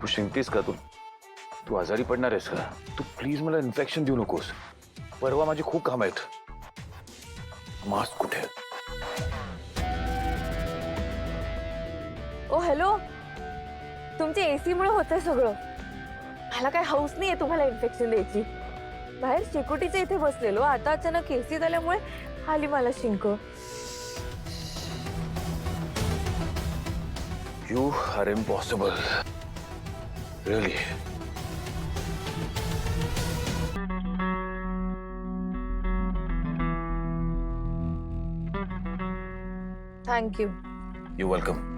तू शिंकतेस का? तू आजारी पडणार आहेस का? तू प्लीज मला इन्फेक्शन देऊ नकोस. परवा माझी खूप काम आहेत. मास्क कुठे आहे? ओ हॅलो, तुमच्या एसी मुळे होतंय सगळं. मला काय हौस नाहीये तुम्हाला इन्फेक्शन द्यायची. बाहेर शेकोटीच्या इथे बसलेलो, आता अचानक एसी झाल्यामुळे आली मला शिंक. You are impossible. Really. Thank you. You're welcome.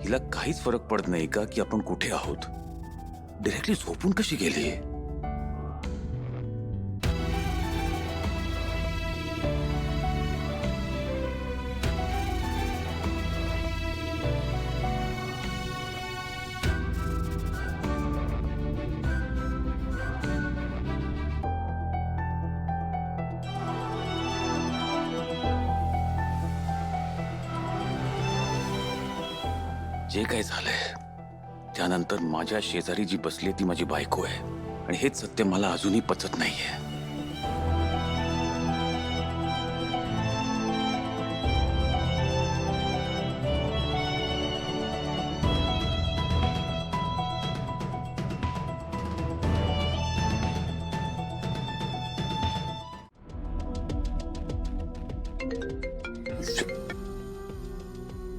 हिला काहीच फरक पडत नाही का की आपण कुठे आहोत? डायरेक्टली झोपून कशी गेली? जे काही झालंय त्यानंतर माझ्या शेजारी जी बसली ती माझी बायको आहे आणि हेच सत्य मला अजूनही पचत नाहीये.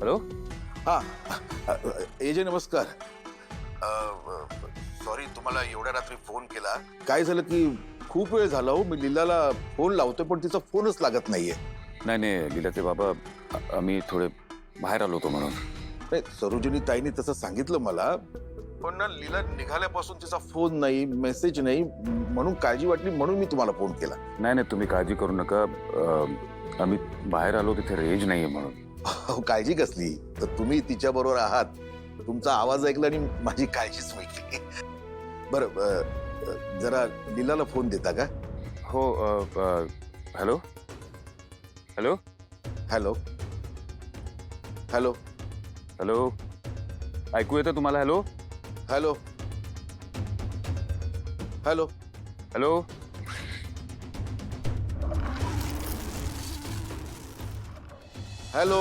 हॅलो. हा एजे नमस्कार. सॉरी तुम्हाला एवढ्या रात्री फोन केला. काय झालं की खूप वेळ झाला हो, मी लीलाला फोन लावतोय पण तिचा फोनच लागत नाहीये. नाही लीलाचे बाबा, आम्ही थोडे बाहेर आलो होतो म्हणून. नाही, सरोजिनी ताईने तसं सांगितलं मला, पण ना लीला निघाल्यापासून तिचा फोन नाही, मेसेज नाही, म्हणून काळजी वाटली म्हणून मी तुम्हाला फोन केला. नाही तुम्ही काळजी करू नका. आम्ही बाहेर आलो तिथे रेंज नाहीये म्हणून. काळजी कसली? तर तुम्ही तिच्या बरोबर आहात, तुमचा आवाज ऐकला आणि माझी काळजीच मिटली. बरं, जरा लीलाला फोन देता का? हो. Hello hello hello hello hello, ऐकू येतं तुम्हाला? Hello hello hello hello. Hello.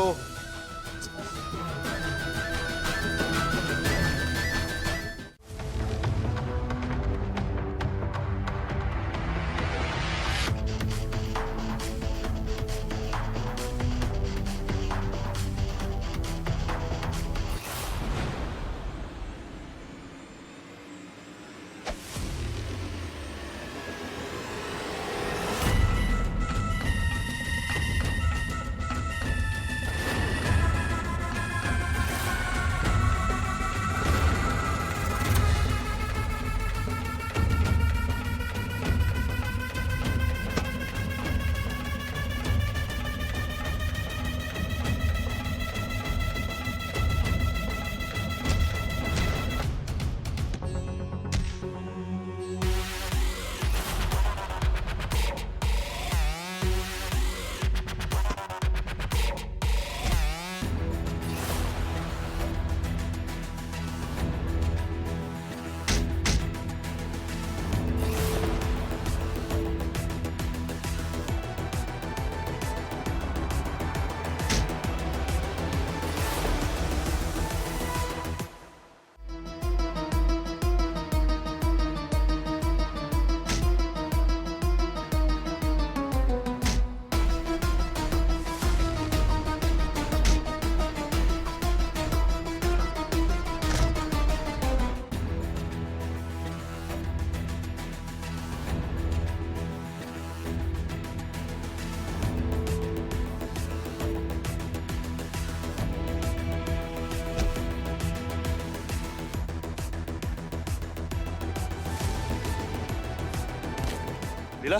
Leela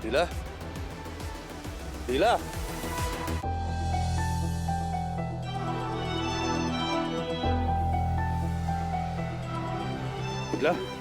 Leela Leela लीला